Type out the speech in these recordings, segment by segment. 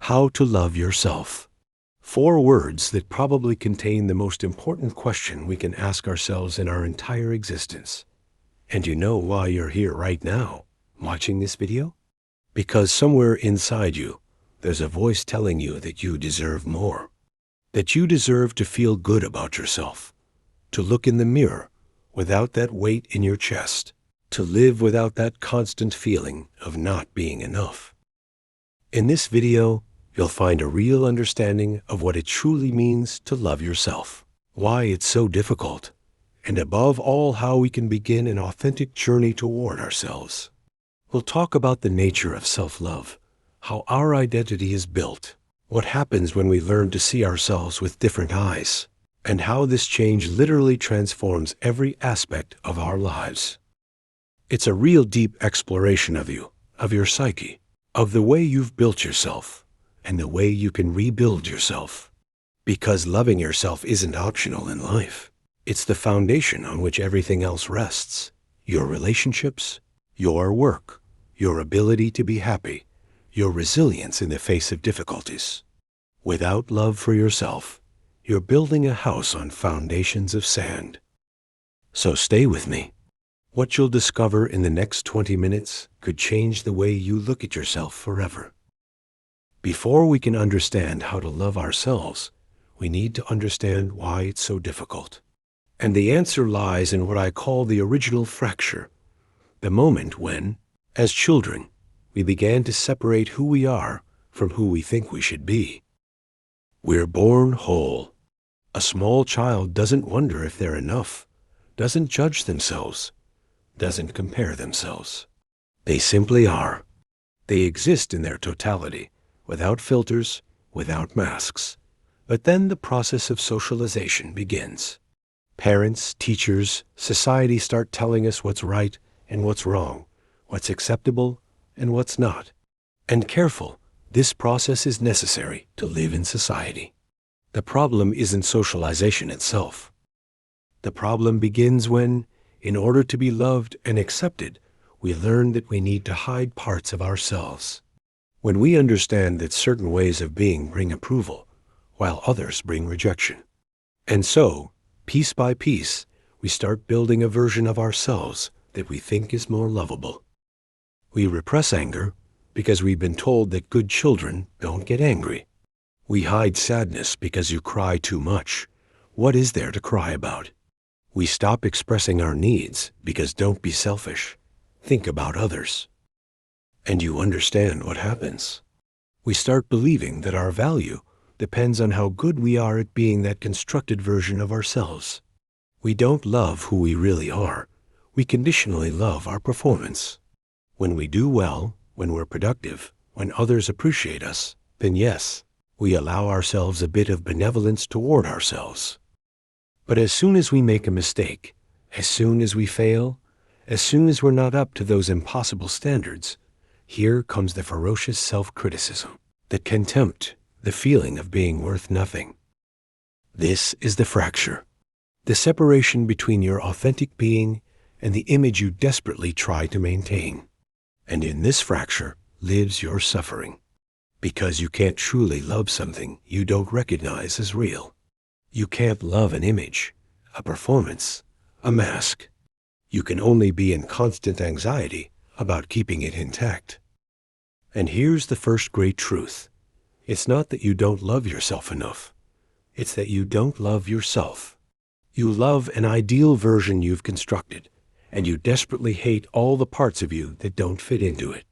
How to love yourself. 4 words that probably contain the most important question we can ask ourselves in our entire existence. And you know why you're here right now, watching this video? Because somewhere inside you, there's a voice telling you that you deserve more. That you deserve to feel good about yourself. To look in the mirror without that weight in your chest. To live without that constant feeling of not being enough. In this video, you'll find a real understanding of what it truly means to love yourself, why it's so difficult, and above all, how we can begin an authentic journey toward ourselves. We'll talk about the nature of self-love, how our identity is built, what happens when we learn to see ourselves with different eyes, and how this change literally transforms every aspect of our lives. It's a real deep exploration of you, of your psyche, of the way you've built yourself, and the way you can rebuild yourself. Because loving yourself isn't optional in life. It's the foundation on which everything else rests. Your relationships, your work, your ability to be happy, your resilience in the face of difficulties. Without love for yourself, you're building a house on foundations of sand. So stay with me. What you'll discover in the next 20 minutes could change the way you look at yourself forever. Before we can understand how to love ourselves, we need to understand why it's so difficult. And the answer lies in what I call the original fracture, the moment when, as children, we began to separate who we are from who we think we should be. We're born whole. A small child doesn't wonder if they're enough, doesn't judge themselves, doesn't compare themselves. They simply are. They exist in their totality, without filters, without masks. But then the process of socialization begins. Parents, teachers, society start telling us what's right and what's wrong, what's acceptable and what's not. And careful, this process is necessary to live in society. The problem isn't socialization itself. The problem begins when, in order to be loved and accepted, we learn that we need to hide parts of ourselves. When we understand that certain ways of being bring approval, while others bring rejection. And so, piece by piece, we start building a version of ourselves that we think is more lovable. We repress anger because we've been told that good children don't get angry. We hide sadness because you cry too much. What is there to cry about? We stop expressing our needs because don't be selfish. Think about others. And you understand what happens. We start believing that our value depends on how good we are at being that constructed version of ourselves. We don't love who we really are. We conditionally love our performance. When we do well, when we're productive, when others appreciate us, then yes, we allow ourselves a bit of benevolence toward ourselves. But as soon as we make a mistake, as soon as we fail, as soon as we're not up to those impossible standards, here comes the ferocious self-criticism, the contempt, the feeling of being worth nothing. This is the fracture, the separation between your authentic being and the image you desperately try to maintain. And in this fracture lives your suffering, because you can't truly love something you don't recognize as real. You can't love an image, a performance, a mask. You can only be in constant anxiety about keeping it intact. And here's the first great truth. It's not that you don't love yourself enough. It's that you don't love yourself. You love an ideal version you've constructed, and you desperately hate all the parts of you that don't fit into it.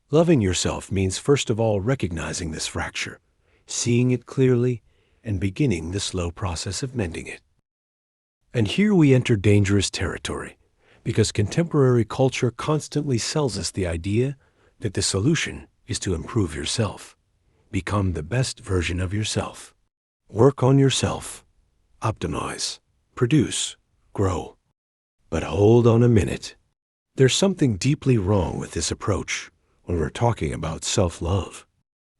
Loving yourself means first of all recognizing this fracture, seeing it clearly, and beginning the slow process of mending it. And here we enter dangerous territory, because contemporary culture constantly sells us the idea that the solution is to improve yourself, become the best version of yourself, work on yourself, optimize, produce, grow. But hold on a minute. There's something deeply wrong with this approach when we're talking about self-love,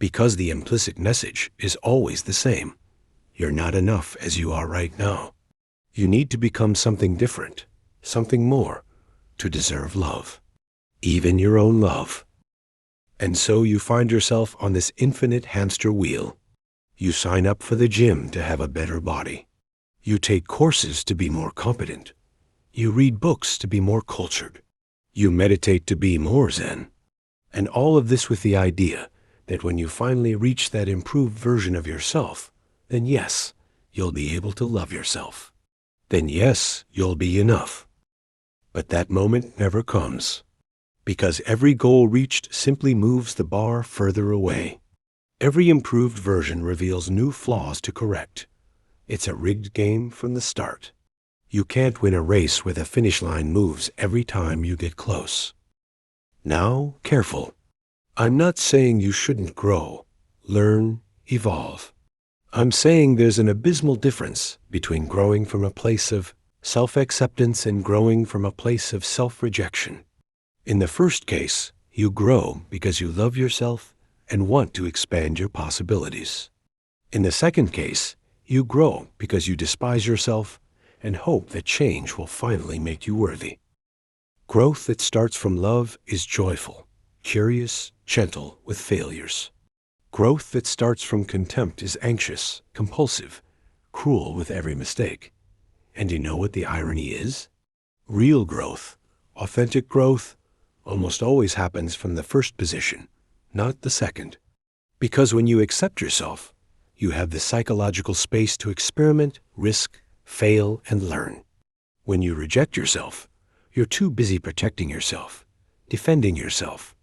because the implicit message is always the same. You're not enough as you are right now. You need to become something different, something more, to deserve love, even your own love. And so you find yourself on this infinite hamster wheel. You sign up for the gym to have a better body. You take courses to be more competent. You read books to be more cultured. You meditate to be more zen. And all of this with the idea that when you finally reach that improved version of yourself, then yes, you'll be able to love yourself. Then yes, you'll be enough. But that moment never comes, because every goal reached simply moves the bar further away. Every improved version reveals new flaws to correct. It's a rigged game from the start. You can't win a race where the finish line moves every time you get close. Now, careful. I'm not saying you shouldn't grow, learn, evolve. I'm saying there's an abysmal difference between growing from a place of self-acceptance and growing from a place of self-rejection. In the first case, you grow because you love yourself and want to expand your possibilities. In the second case, you grow because you despise yourself and hope that change will finally make you worthy. Growth that starts from love is joyful, curious, gentle with failures. Growth that starts from contempt is anxious, compulsive, cruel with every mistake. And you know what the irony is? Real growth, authentic growth, almost always happens from the first position, not the second. Because when you accept yourself, you have the psychological space to experiment, risk, fail, and learn. When you reject yourself, you're too busy protecting yourself, defending yourself,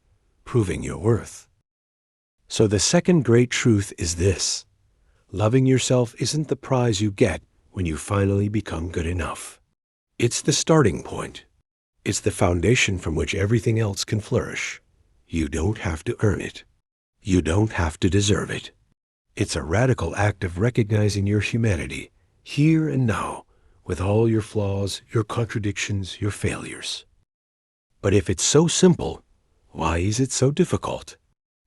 proving your worth. So the second great truth is this: loving yourself isn't the prize you get when you finally become good enough. It's the starting point. It's the foundation from which everything else can flourish. You don't have to earn it. You don't have to deserve it. It's a radical act of recognizing your humanity, here and now, with all your flaws, your contradictions, your failures. But if it's so simple, why is it so difficult?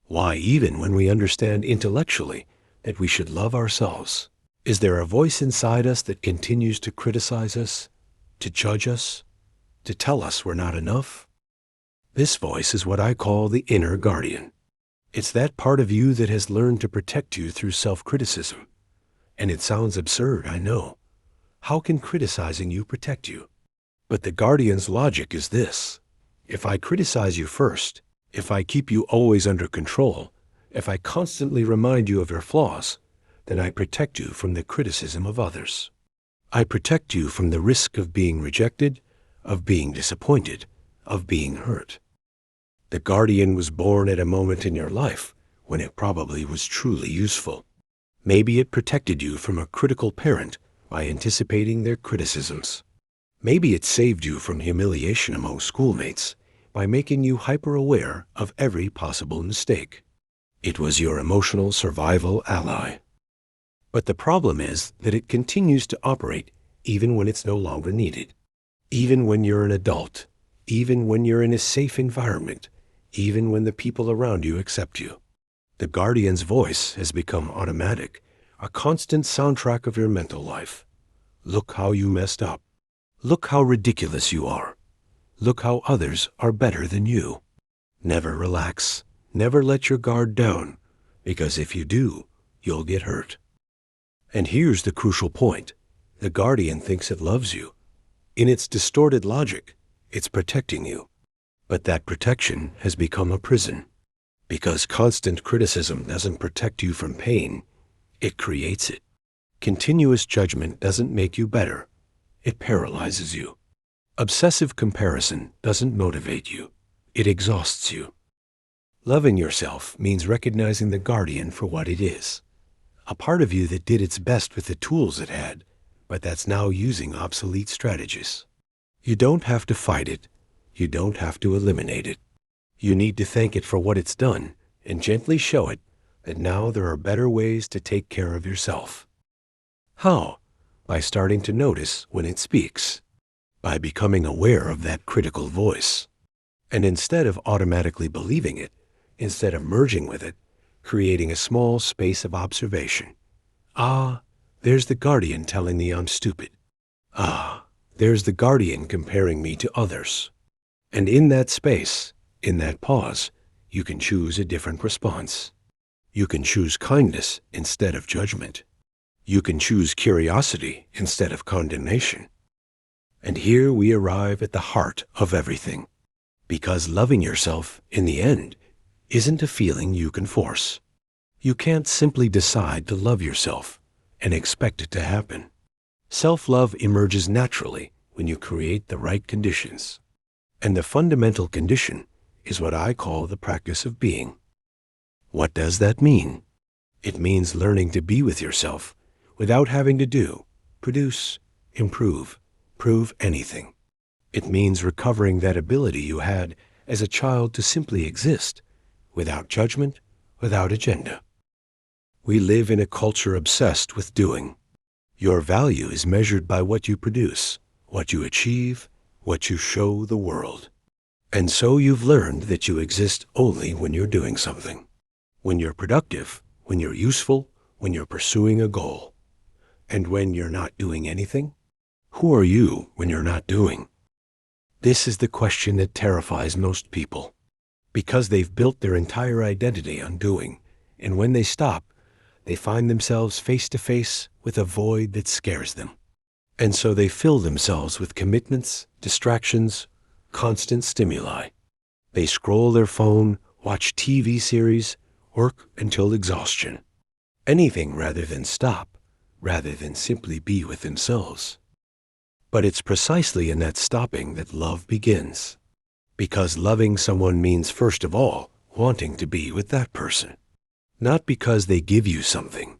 Why, even when we understand intellectually that we should love ourselves, is there a voice inside us that continues to criticize us, to judge us, to tell us we're not enough? This voice is what I call the inner guardian. It's that part of you that has learned to protect you through self-criticism. And it sounds absurd, I know. How can criticizing you protect you? But the guardian's logic is this: if I criticize you first, if I keep you always under control, if I constantly remind you of your flaws, then I protect you from the criticism of others. I protect you from the risk of being rejected, of being disappointed, of being hurt. The guardian was born at a moment in your life when it probably was truly useful. Maybe it protected you from a critical parent by anticipating their criticisms. Maybe it saved you from humiliation among schoolmates by making you hyper-aware of every possible mistake. It was your emotional survival ally. But the problem is that it continues to operate even when it's no longer needed. Even when you're an adult, even when you're in a safe environment, even when the people around you accept you. The guardian's voice has become automatic, a constant soundtrack of your mental life. Look how you messed up. Look how ridiculous you are. Look how others are better than you. Never relax. Never let your guard down, because if you do, you'll get hurt. And here's the crucial point. The guardian thinks it loves you. In its distorted logic, it's protecting you. But that protection has become a prison. Because constant criticism doesn't protect you from pain, it creates it. Continuous judgment doesn't make you better. It paralyzes you. Obsessive comparison doesn't motivate you. It exhausts you. Loving yourself means recognizing the guardian for what it is. A part of you that did its best with the tools it had, but that's now using obsolete strategies. You don't have to fight it. You don't have to eliminate it. You need to thank it for what it's done and gently show it that now there are better ways to take care of yourself. How? By starting to notice when it speaks. By becoming aware of that critical voice. And instead of automatically believing it, instead of merging with it, creating a small space of observation. Ah, there's the guardian telling me I'm stupid. Ah, there's the guardian comparing me to others. And in that space, in that pause, you can choose a different response. You can choose kindness instead of judgment. You can choose curiosity instead of condemnation. And here we arrive at the heart of everything. Because loving yourself, in the end, isn't a feeling you can force. You can't simply decide to love yourself and expect it to happen. Self-love emerges naturally when you create the right conditions. And the fundamental condition is what I call the practice of being. What does that mean? It means learning to be with yourself without having to do, produce, improve, prove anything. It means recovering that ability you had as a child to simply exist, without judgment, without agenda. We live in a culture obsessed with doing. Your value is measured by what you produce, what you achieve, what you show the world. And so you've learned that you exist only when you're doing something. When you're productive, when you're useful, when you're pursuing a goal. And when you're not doing anything? Who are you when you're not doing? This is the question that terrifies most people, because they've built their entire identity on doing, and when they stop, they find themselves face to face with a void that scares them. And so they fill themselves with commitments, distractions, constant stimuli. They scroll their phone, watch TV series, work until exhaustion. Anything rather than stop, rather than simply be with themselves. But it's precisely in that stopping that love begins. Because loving someone means, first of all, wanting to be with that person. Not because they give you something,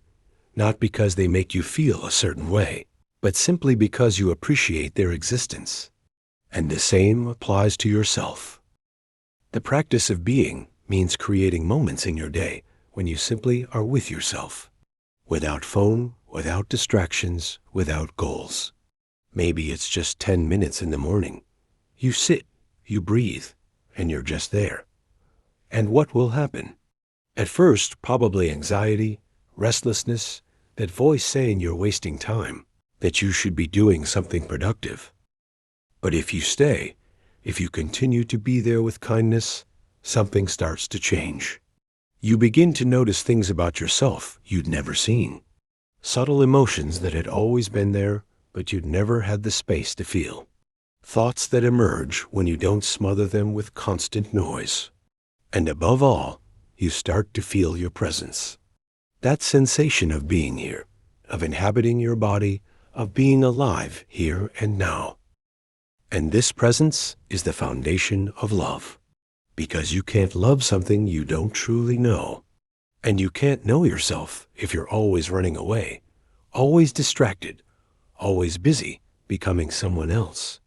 not because they make you feel a certain way, but simply because you appreciate their existence. And the same applies to yourself. The practice of being means creating moments in your day when you simply are with yourself, without phone, without distractions, without goals. Maybe it's just 10 minutes in the morning. You sit, you breathe, and you're just there. And what will happen? At first, probably anxiety, restlessness, that voice saying you're wasting time, that you should be doing something productive. But if you stay, if you continue to be there with kindness, something starts to change. You begin to notice things about yourself you'd never seen. Subtle emotions that had always been there, but you'd never had the space to feel. Thoughts that emerge when you don't smother them with constant noise. And above all, you start to feel your presence. That sensation of being here, of inhabiting your body, of being alive here and now. And this presence is the foundation of love. Because you can't love something you don't truly know. And you can't know yourself if you're always running away, always distracted, always busy becoming someone else.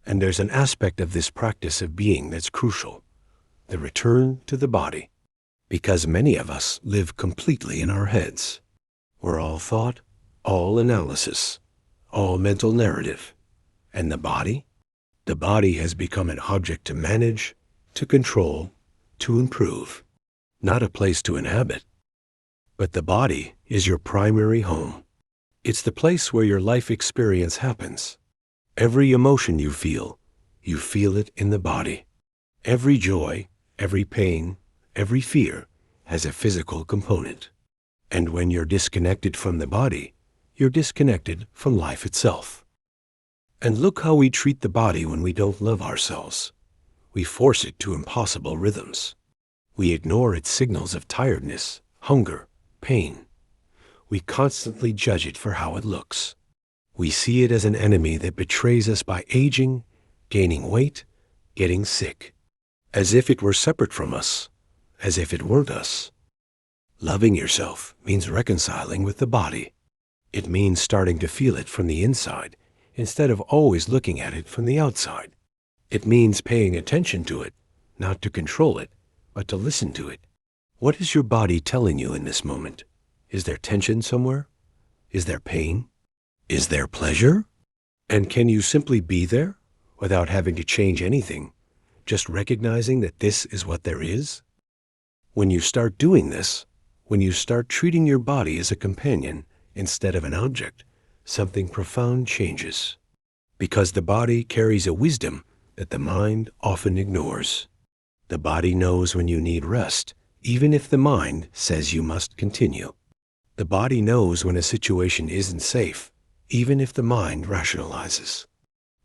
And there's an aspect of this practice of being that's crucial, the return to the body. Because many of us live completely in our heads. We're all thought, all analysis, all mental narrative. And the body? The body has become an object to manage, to control, to improve. Not a place to inhabit. But the body is your primary home. It's the place where your life experience happens. Every emotion you feel it in the body. Every joy, every pain, every fear has a physical component. And when you're disconnected from the body, you're disconnected from life itself. And look how we treat the body when we don't love ourselves. We force it to impossible rhythms. We ignore its signals of tiredness, hunger, pain. We constantly judge it for how it looks. We see it as an enemy that betrays us by aging, gaining weight, getting sick. As if it were separate from us, as if it weren't us. Loving yourself means reconciling with the body. It means starting to feel it from the inside, instead of always looking at it from the outside. It means paying attention to it, not to control it, but to listen to it. What is your body telling you in this moment? Is there tension somewhere? Is there pain? Is there pleasure? And can you simply be there without having to change anything, just recognizing that this is what there is? When you start doing this, when you start treating your body as a companion instead of an object, something profound changes. Because the body carries a wisdom that the mind often ignores. The body knows when you need rest, even if the mind says you must continue. The body knows when a situation isn't safe, even if the mind rationalizes.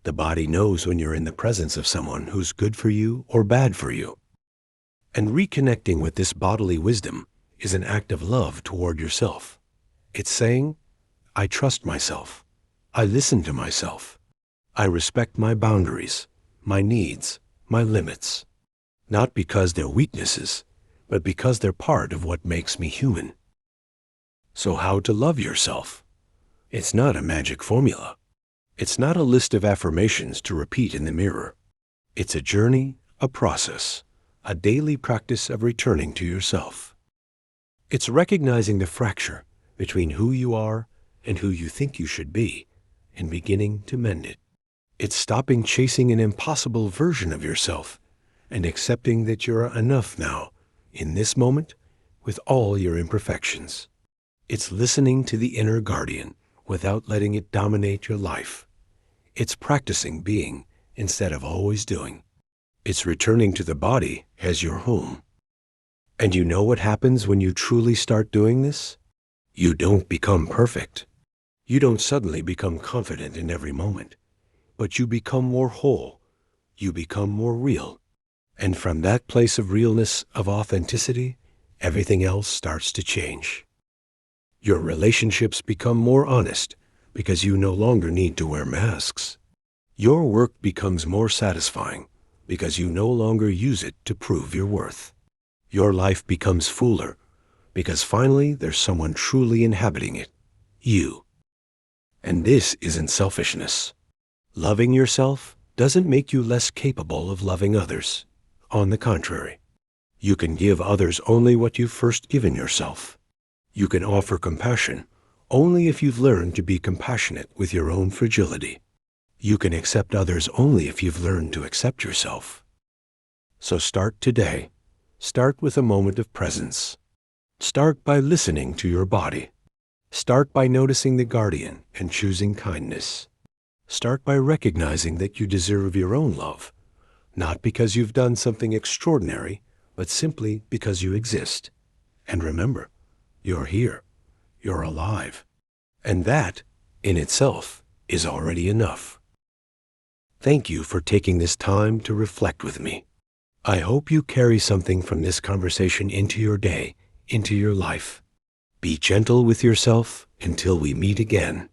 The body knows when you're in the presence of someone who's good for you or bad for you. And reconnecting with this bodily wisdom is an act of love toward yourself. It's saying, I trust myself. I listen to myself. I respect my boundaries, my needs, my limits. Not because they're weaknesses, but because they're part of what makes me human. So how to love yourself? It's not a magic formula. It's not a list of affirmations to repeat in the mirror. It's a journey, a process, a daily practice of returning to yourself. It's recognizing the fracture between who you are and who you think you should be and beginning to mend it. It's stopping chasing an impossible version of yourself and accepting that you're enough now, in this moment, with all your imperfections. It's listening to the inner guardian without letting it dominate your life. It's practicing being instead of always doing. It's returning to the body as your home. And you know what happens when you truly start doing this? You don't become perfect. You don't suddenly become confident in every moment, but you become more whole. You become more real. And from that place of realness, of authenticity, everything else starts to change. Your relationships become more honest because you no longer need to wear masks. Your work becomes more satisfying because you no longer use it to prove your worth. Your life becomes fuller because finally there's someone truly inhabiting it, you. And this isn't selfishness. Loving yourself doesn't make you less capable of loving others. On the contrary, you can give others only what you've first given yourself. You can offer compassion only if you've learned to be compassionate with your own fragility. You can accept others only if you've learned to accept yourself. So start today. Start with a moment of presence. Start by listening to your body. Start by noticing the guardian and choosing kindness. Start by recognizing that you deserve your own love, not because you've done something extraordinary, but simply because you exist. And remember, you're here. You're alive. And that, in itself, is already enough. Thank you for taking this time to reflect with me. I hope you carry something from this conversation into your day, into your life. Be gentle with yourself until we meet again.